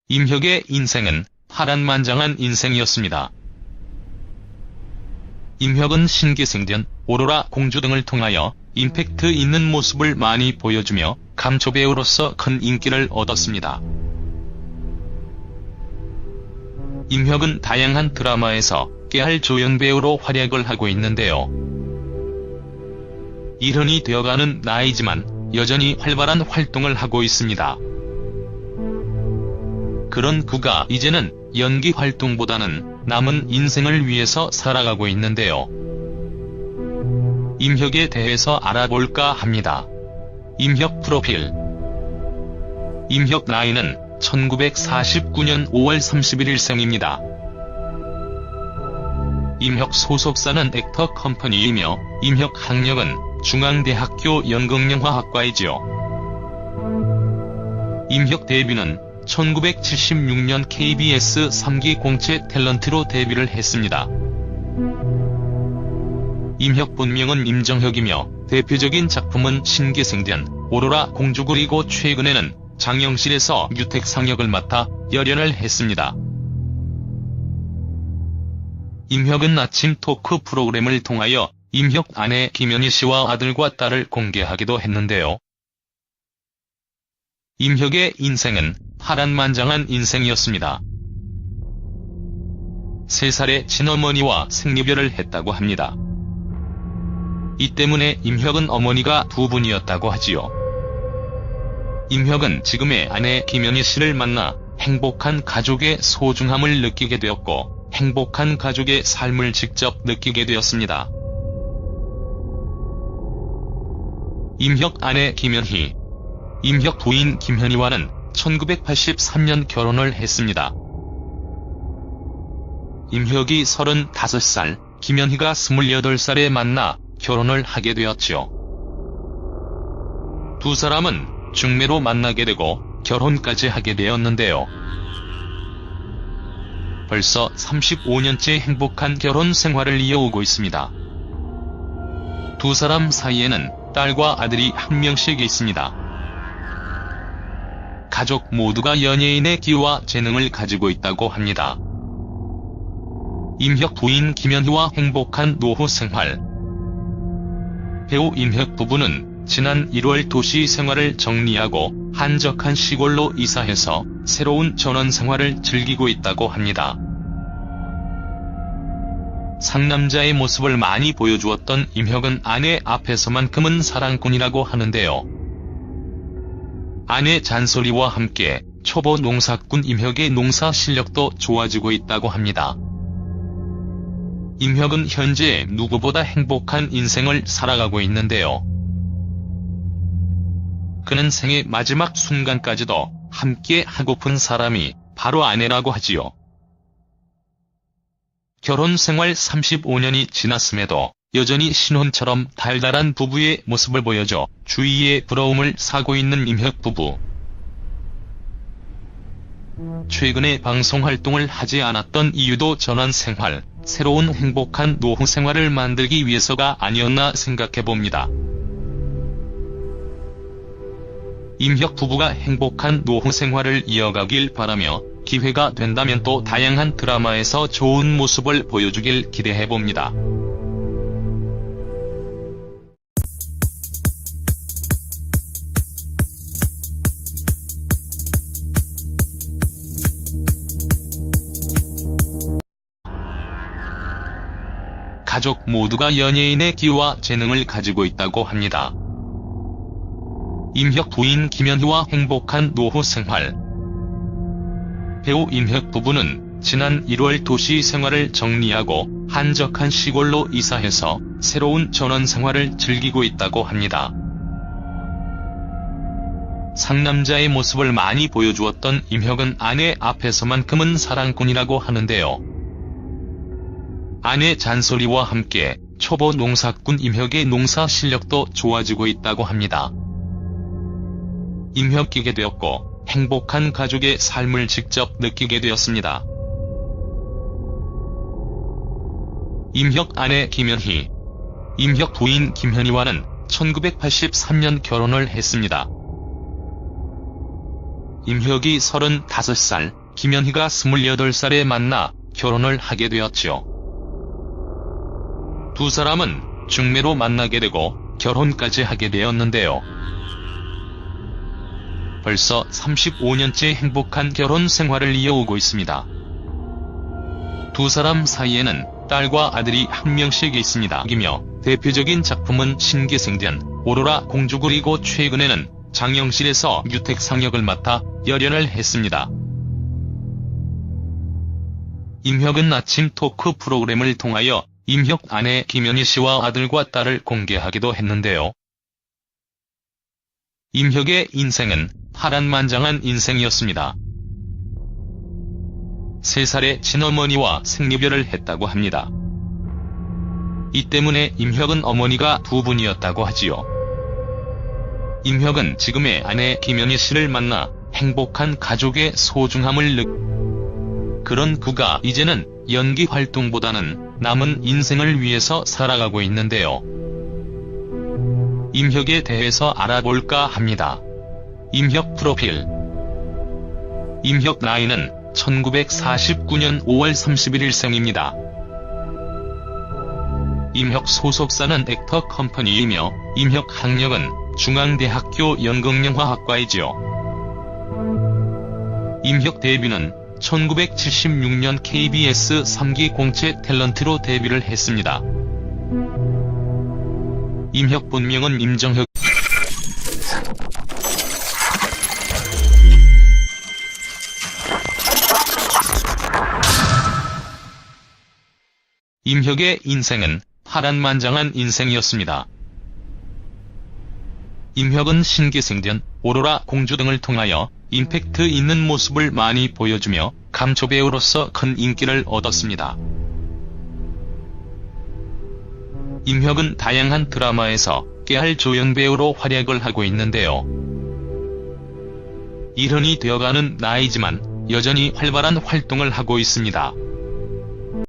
임혁의 인생은 파란만장한 인생이었습니다. 임혁은 신기생전, 오로라 공주 등을 통하여 임팩트 있는 모습을 많이 보여주며 감초배우로서 큰 인기를 얻었습니다. 임혁은 다양한 드라마에서 깨알 조연배우로 활약을 하고 있는데요. 일흔이 되어가는 나이지만 여전히 활발한 활동을 하고 있습니다. 그런 그가 이제는 연기 활동보다는 남은 인생을 위해서 살아가고 있는데요. 임혁에 대해서 알아볼까 합니다. 임혁 프로필. 임혁 나이는 1949년 5월 31일생입니다. 임혁 소속사는 액터 컴퍼니이며 임혁 학력은 중앙대학교 연극영화학과이지요. 임혁 데뷔는 1976년 KBS 3기 공채 탤런트로 데뷔를 했습니다. 임혁 본명은 임정혁이며 대표적인 작품은 신기생전, 오로라 공주 그리고 최근에는 장영실에서 유택상 역을 맡아 열연을 했습니다. 임혁은 아침 토크 프로그램을 통하여 임혁 아내 김연희 씨와 아들과 딸을 공개하기도 했는데요. 임혁의 인생은 파란만장한 인생이었습니다. 3살의 친어머니와 생리별을 했다고 합니다. 이 때문에 임혁은 어머니가 2분이었다고 하지요. 임혁은 지금의 아내 김연희 씨를 만나 행복한 가족의 소중함을 느끼게 되었고 행복한 가족의 삶을 직접 느끼게 되었습니다. 임혁 아내 김연희. 임혁 부인 김현희와는 1983년 결혼을 했습니다. 임혁이 35살, 김연희가 28살에 만나 결혼을 하게 되었죠. 두 사람은 중매로 만나게 되고 결혼까지 하게 되었는데요. 벌써 35년째 행복한 결혼 생활을 이어오고 있습니다. 두 사람 사이에는 딸과 아들이 1명씩 있습니다. 가족 모두가 연예인의 기와 재능을 가지고 있다고 합니다. 임혁 부인 김연희와 행복한 노후 생활. 배우 임혁 부부는 지난 1월 도시 생활을 정리하고 한적한 시골로 이사해서 새로운 전원 생활을 즐기고 있다고 합니다. 상남자의 모습을 많이 보여주었던 임혁은 아내 앞에서만큼은 사랑꾼이라고 하는데요. 아내 잔소리와 함께 초보 농사꾼 임혁의 농사 실력도 좋아지고 있다고 합니다. 임혁은 현재 누구보다 행복한 인생을 살아가고 있는데요. 그는 생의 마지막 순간까지도 함께 하고픈 사람이 바로 아내라고 하지요. 결혼 생활 35년이 지났음에도 여전히 신혼처럼 달달한 부부의 모습을 보여줘 주위의 부러움을 사고 있는 임혁 부부. 최근에 방송 활동을 하지 않았던 이유도 전원 생활, 새로운 행복한 노후 생활을 만들기 위해서가 아니었나 생각해봅니다. 임혁 부부가 행복한 노후 생활을 이어가길 바라며 기회가 된다면 또 다양한 드라마에서 좋은 모습을 보여주길 기대해봅니다. 가족 모두가 연예인의 기와 재능을 가지고 있다고 합니다. 임혁 부인 김연희와 행복한 노후 생활. 배우 임혁 부부는 지난 1월 도시 생활을 정리하고 한적한 시골로 이사해서 새로운 전원 생활을 즐기고 있다고 합니다. 상남자의 모습을 많이 보여주었던 임혁은 아내 앞에서만큼은 사랑꾼이라고 하는데요. 아내 잔소리와 함께 초보 농사꾼 임혁의 농사 실력도 좋아지고 있다고 합니다. 임혁이게 되었고 행복한 가족의 삶을 직접 느끼게 되었습니다. 임혁 아내 김연희. 임혁 부인 김현희와는 1983년 결혼을 했습니다. 임혁이 35살, 김현희가 28살에 만나 결혼을 하게 되었죠. 두 사람은 중매로 만나게 되고 결혼까지 하게 되었는데요. 벌써 35년째 행복한 결혼 생활을 이어오고 있습니다. 두 사람 사이에는 딸과 아들이 한 명씩 있습니다. 이며 대표적인 작품은 신기생전, 오로라 공주, 그리고 최근에는 장영실에서 유택상 역을 맡아 열연을 했습니다. 임혁은 아침 토크 프로그램을 통하여 임혁 아내 김현희 씨와 아들과 딸을 공개하기도 했는데요. 임혁의 인생은 파란만장한 인생이었습니다. 3살의 친어머니와 생리별을 했다고 합니다. 이 때문에 임혁은 어머니가 2분이었다고 하지요. 임혁은 지금의 아내 김현희 씨를 만나 행복한 가족의 소중함을 그런 그가 이제는 연기 활동보다는 남은 인생을 위해서 살아가고 있는데요. 임혁에 대해서 알아볼까 합니다. 임혁 프로필. 임혁 나이는 1949년 5월 31일 생입니다. 임혁 소속사는 액터 컴퍼니이며 임혁 학력은 중앙대학교 연극영화학과이지요. 임혁 데뷔는 1976년 KBS 3기 공채 탤런트로 데뷔를 했습니다. 임혁 본명은 임정혁. 임혁의 인생은 파란만장한 인생이었습니다. 임혁은 신기생전, 오로라 공주 등을 통하여 임팩트 있는 모습을 많이 보여주며 감초배우로서 큰 인기를 얻었습니다. 임혁은 다양한 드라마에서 깨알 조연배우로 활약을 하고 있는데요. 70이 되어가는 나이지만 여전히 활발한 활동을 하고 있습니다.